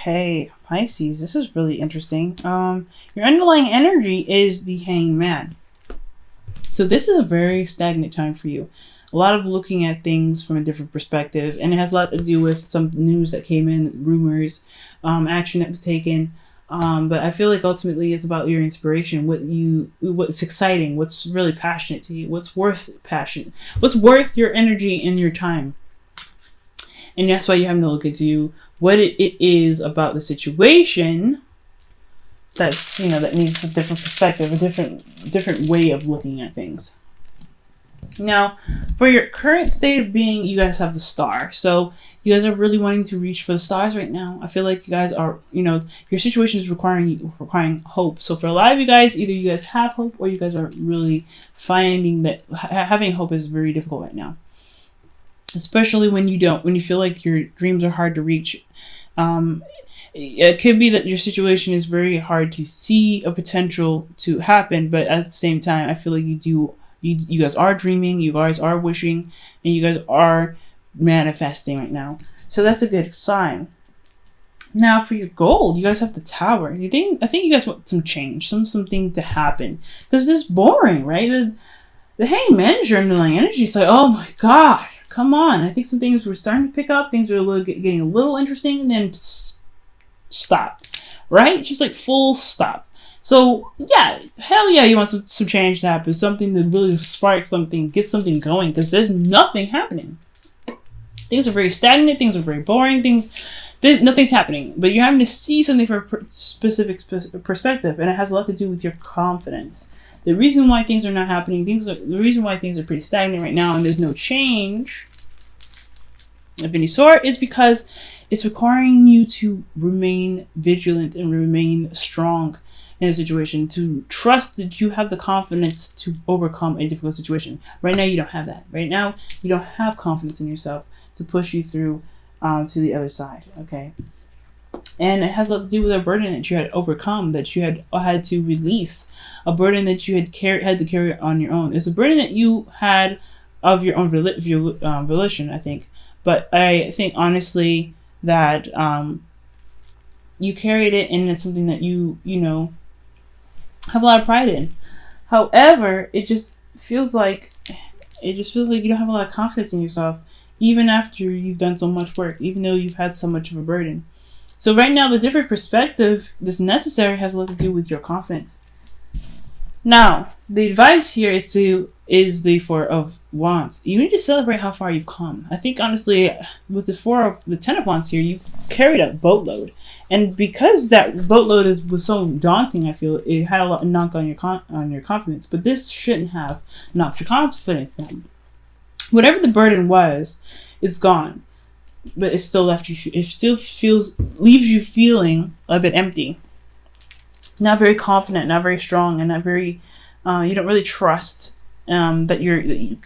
Okay, Pisces, this is really interesting. Your underlying energy is the Hangman. So this is a very stagnant time for you. A lot of looking at things from a different perspective, and it has a lot to do with some news that came in, rumors, action that was taken. But I feel like ultimately it's about your inspiration, what's exciting, what's really passionate to you, what's worth passion, what's worth your energy and your time. And that's why you have to look into what it is about the situation that's, that needs a different perspective, a different way of looking at things. Now, for your current state of being, you guys have the Star. So you guys are really wanting to reach for the stars right now. I feel like you guys are, your situation is requiring hope. So for a lot of you guys, either you guys have hope or you guys are really finding that having hope is very difficult right now. Especially when you feel like your dreams are hard to reach. It could be that your situation is very hard to see a potential to happen, but at the same time, I feel like you guys are dreaming, you guys are wishing, and you guys are manifesting right now. So that's a good sign. Now for your gold, you guys have the Tower. I think you guys want some change, something to happen. Because this is boring, right? The Hangman is your underlying energy. It's like, oh my God, come on. I think some things were starting to pick up. Things are getting a little interesting, and then stop. Right? Just like full stop. So yeah, hell yeah, you want some change to happen. Something to really spark something, get something going. Because there's nothing happening. Things are very stagnant. Things are very boring. Nothing's happening. But you're having to see something from a specific perspective. And it has a lot to do with your confidence. The reason why things are not happening, the reason why things are pretty stagnant right now and there's no change of any sort is because it's requiring you to remain vigilant and remain strong in a situation, to trust that you have the confidence to overcome a difficult situation. Right now, you don't have that. Right now, you don't have confidence in yourself to push you through to the other side, okay? And it has a lot to do with a burden that you had overcome, that you had to release, a burden that you had to carry on your own. It's a burden that you had of your own volition, I think. But I think honestly that you carried it, and it's something that you have a lot of pride in. However, it just feels like you don't have a lot of confidence in yourself, even after you've done so much work, even though you've had so much of a burden. So right now, the different perspective that's necessary has a lot to do with your confidence. Now, the advice here is the Four of Wands. You need to celebrate how far you've come. I think honestly, with the Ten of Wands here, you've carried a boatload. And because that boatload was so daunting, I feel it had a lot of knock on your confidence. But this shouldn't have knocked your confidence down. Whatever the burden was, it's gone. But it still left you. It still leaves you feeling a bit empty. Not very confident, not very strong, and not very. You don't really trust that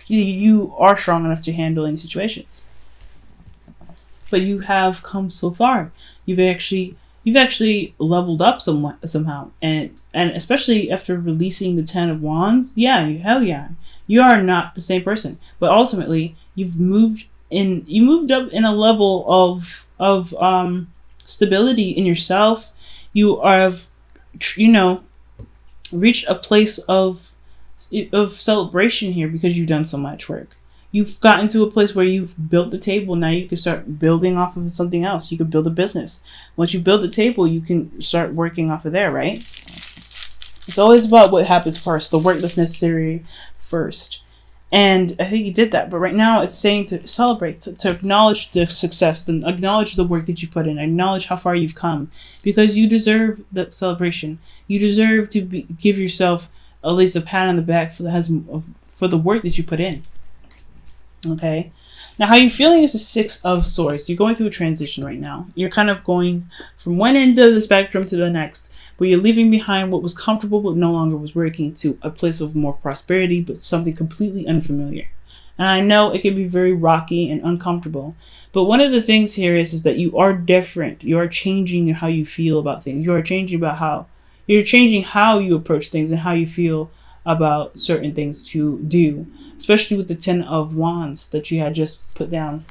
you are strong enough to handle any situation. But you have come so far. You've actually leveled up somehow, and especially after releasing the Ten of Wands, hell yeah, you are not the same person. But ultimately, you moved up in a level of stability in yourself. You have, reached a place of celebration here because you've done so much work. You've gotten to a place where you've built the table. Now you can start building off of something else. You can build a business. Once you build the table, you can start working off of there, right? It's always about what happens first, the work that's necessary first. And I think you did that. But right now it's saying to celebrate, to acknowledge the success, to acknowledge the work that you put in, acknowledge how far you've come. Because you deserve the celebration. You deserve to give yourself at least a pat on the back for the work that you put in. Okay, now how you're feeling is the Six of Swords. You're going through a transition right now. You're kind of going from one end of the spectrum to the next, but you're leaving behind what was comfortable but no longer was working to a place of more prosperity, but something completely unfamiliar. And I know it can be very rocky and uncomfortable, but one of the things here is that you are different. You are changing how you feel about things. You are changing how you approach things and how you feel about certain things to do, especially with the Ten of Wands that you had just put down.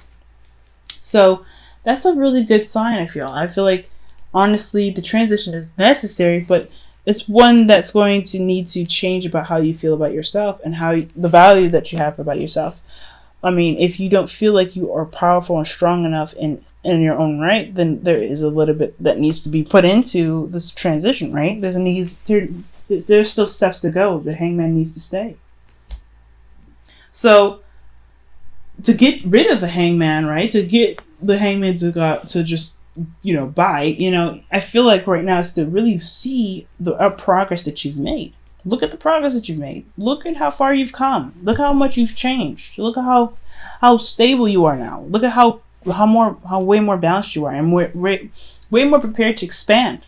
So that's a really good sign, I feel. I feel like Honestly, the transition is necessary, but it's one that's going to need to change about how you feel about yourself and the value that you have about yourself. I mean, if you don't feel like you are powerful and strong enough in your own right, then there is a little bit that needs to be put into this transition, right? There's still steps to go. The hangman needs to stay. So to get rid of the hangman, right? To get the hangman to just, bite, I feel like right now is to really see the progress that you've made. Look at the progress that you've made. Look at how far you've come. Look how much you've changed. Look at how stable you are now. Look at how way more balanced you are, and way more prepared to expand.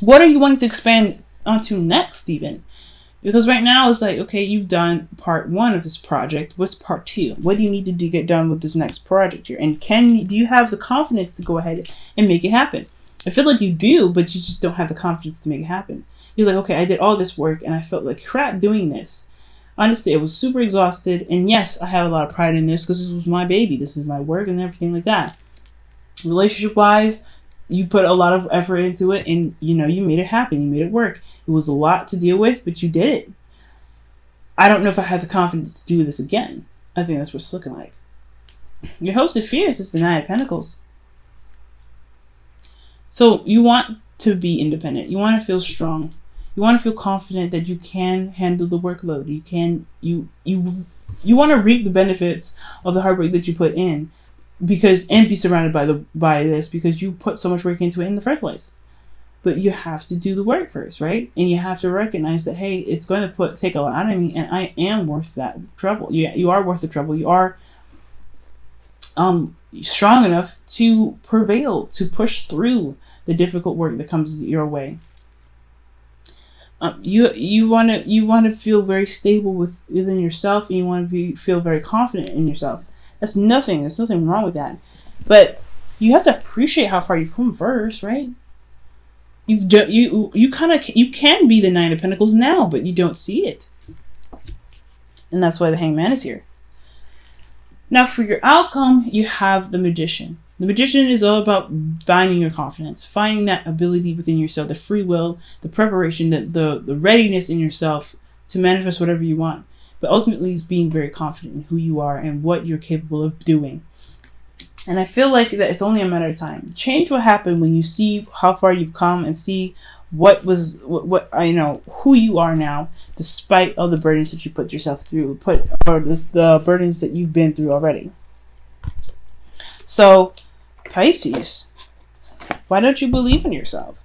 What are you wanting to expand onto next, even? Because right now it's like, okay, you've done part 1 of this project. What's part 2? What do you need to get done with this next project here? And do you have the confidence to go ahead and make it happen? I feel like you do, but you just don't have the confidence to make it happen. You're like, okay, I did all this work and I felt like crap doing this. Honestly, I was super exhausted. And yes, I have a lot of pride in this because this was my baby. This is my work and everything like that. Relationship-wise, you put a lot of effort into it and, you made it happen. You made it work. It was a lot to deal with, but you did it. I don't know if I have the confidence to do this again. I think that's what it's looking like. Your host of fears is the Nine of Pentacles. So you want to be independent. You want to feel strong. You want to feel confident that you can handle the workload. You want to reap the benefits of the hard work that you put in, and be surrounded by this because you put so much work into it in the first place. But you have to do the work first, right? And you have to recognize that, hey, it's going to take a lot out of me, and I am worth that trouble. You are worth the trouble. You are strong enough to prevail, to push through the difficult work that comes your way. You want to feel very stable within yourself, and you want to feel very confident in yourself. There's nothing wrong with that. But you have to appreciate how far you've come first, right? You can be the Nine of Pentacles now, but you don't see it. And that's why the Hangman is here. Now for your outcome, you have the Magician. The Magician is all about finding your confidence, finding that ability within yourself, the free will, the preparation, the readiness in yourself to manifest whatever you want. But ultimately, it's being very confident in who you are and what you're capable of doing. And I feel like that it's only a matter of time. Change will happen when you see how far you've come and see who you are now, despite all the burdens that you put yourself through, the burdens that you've been through already. So, Pisces, why don't you believe in yourself?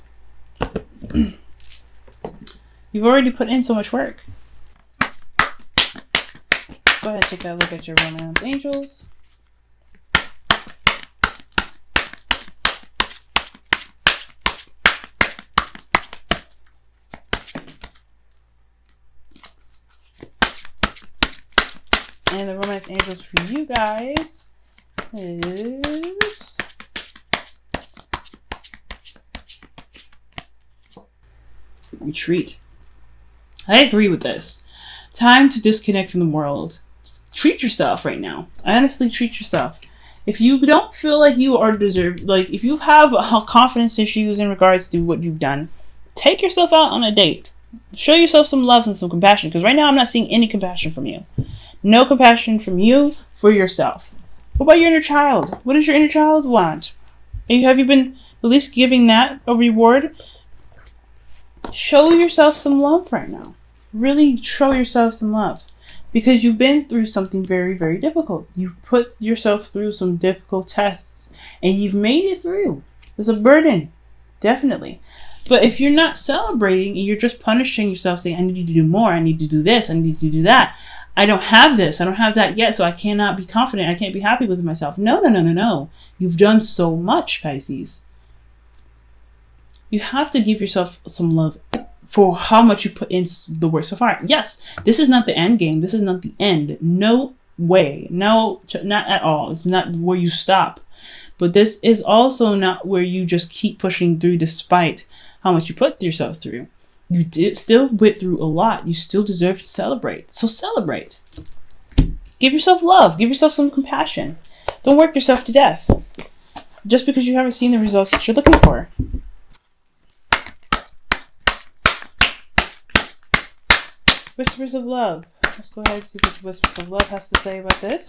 You've already put in so much work. Go ahead and take a look at your romance angels. And the romance angels for you guys is retreat. I agree with this. Time to disconnect from the world. Treat yourself right now. Honestly, treat yourself. If you don't feel like you are deserved, like if you have confidence issues in regards to what you've done, take yourself out on a date. Show yourself some love and some compassion, because right now I'm not seeing any compassion from you. No compassion from you for yourself. What about your inner child? What does your inner child want? Have you been at least giving that a reward? Show yourself some love right now. Really show yourself some love. Because you've been through something very, very difficult. You've put yourself through some difficult tests. And you've made it through. It's a burden. Definitely. But if you're not celebrating and you're just punishing yourself, saying, I need you to do more. I need to do this. I need to do that. I don't have this. I don't have that yet. So I cannot be confident. I can't be happy with myself. No. You've done so much, Pisces. You have to give yourself some love for how much you put in the work so far. Yes, this is not the end game. This is not the end. No way. No, not at all. It's not where you stop. But this is also not where you just keep pushing through despite how much you put yourself through. You still went through a lot. You still deserve to celebrate. So celebrate. Give yourself love. Give yourself some compassion. Don't work yourself to death. just because you haven't seen the results that you're looking for. Whispers of love. Let's go ahead and see what the Whispers of love has to say about this.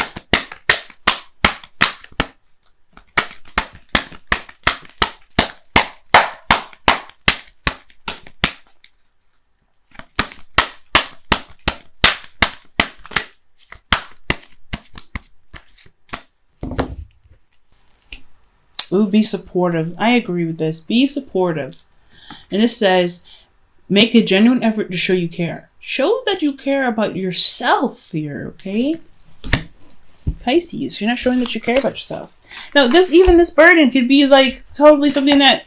Ooh, be supportive. I agree with this. Be supportive. And this says, make a genuine effort to show you care. Show that you care about yourself here, okay? Pisces, you're not showing that you care about yourself. Now, this burden could be like totally something that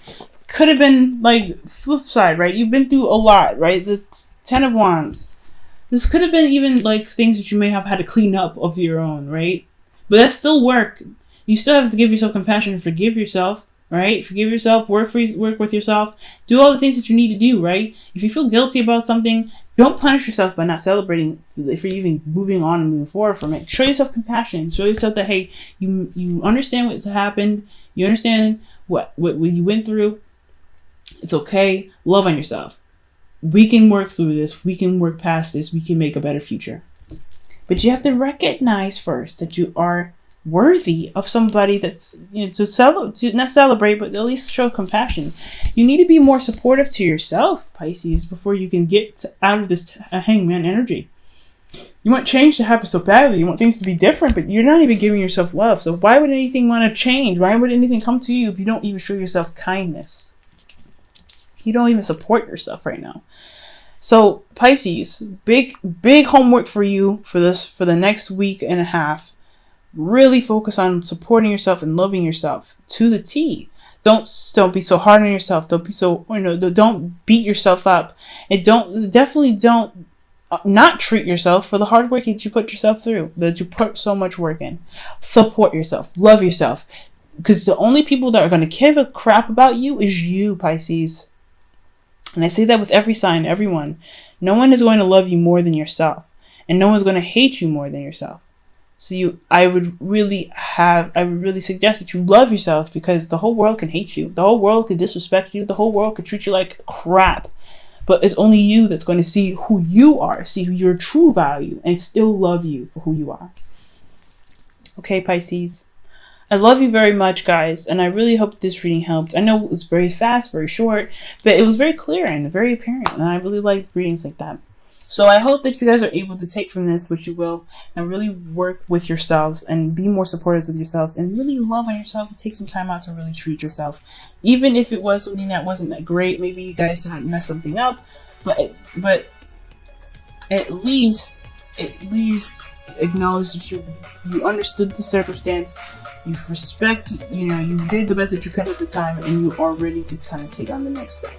could have been like flip side, right? You've been through a lot, right? The Ten of Wands. This could have been even like things that you may have had to clean up of your own, right? But that's still work. You still have to give yourself compassion and forgive yourself, right? Forgive yourself, work with yourself, do all the things that you need to do, right? If you feel guilty about something, don't punish yourself by not celebrating if you're even moving on and moving forward from it. Show yourself compassion. Show yourself that, hey, you understand what's happened. You understand what you went through. It's okay. Love on yourself. We can work through this. We can work past this. We can make a better future. But you have to recognize first that you are worthy of somebody that's, to not celebrate, but at least show compassion. You need to be more supportive to yourself, Pisces, before you can get out of this hangman energy. You want change to happen so badly. You want things to be different, but you're not even giving yourself love. So why would anything want to change? Why would anything come to you if you don't even show yourself kindness? You don't even support yourself right now. So Pisces, big homework for you for the next week and a half. Really focus on supporting yourself and loving yourself to the T. Don't be so hard on yourself. Don't be so, don't beat yourself up. And definitely don't not treat yourself for the hard work that you put yourself through, that you put so much work in. Support yourself. Love yourself. Because the only people that are going to give a crap about you is you, Pisces. And I say that with every sign, everyone. No one is going to love you more than yourself. And no one's going to hate you more than yourself. So I would really suggest that you love yourself, because the whole world can hate you. The whole world can disrespect you. The whole world can treat you like crap. But it's only you that's going to see who you are, see your true value, and still love you for who you are. Okay, Pisces. I love you very much, guys, and I really hope this reading helped. I know it was very fast, very short, but it was very clear and very apparent, and I really like readings like that. So I hope that you guys are able to take from this what you will, and really work with yourselves and be more supportive with yourselves, and really love on yourselves and take some time out to really treat yourself. Even if it was something that wasn't that great, maybe you guys had messed something up, but at least acknowledge that you understood the circumstance, you did the best that you could at the time, and you are ready to kind of take on the next step.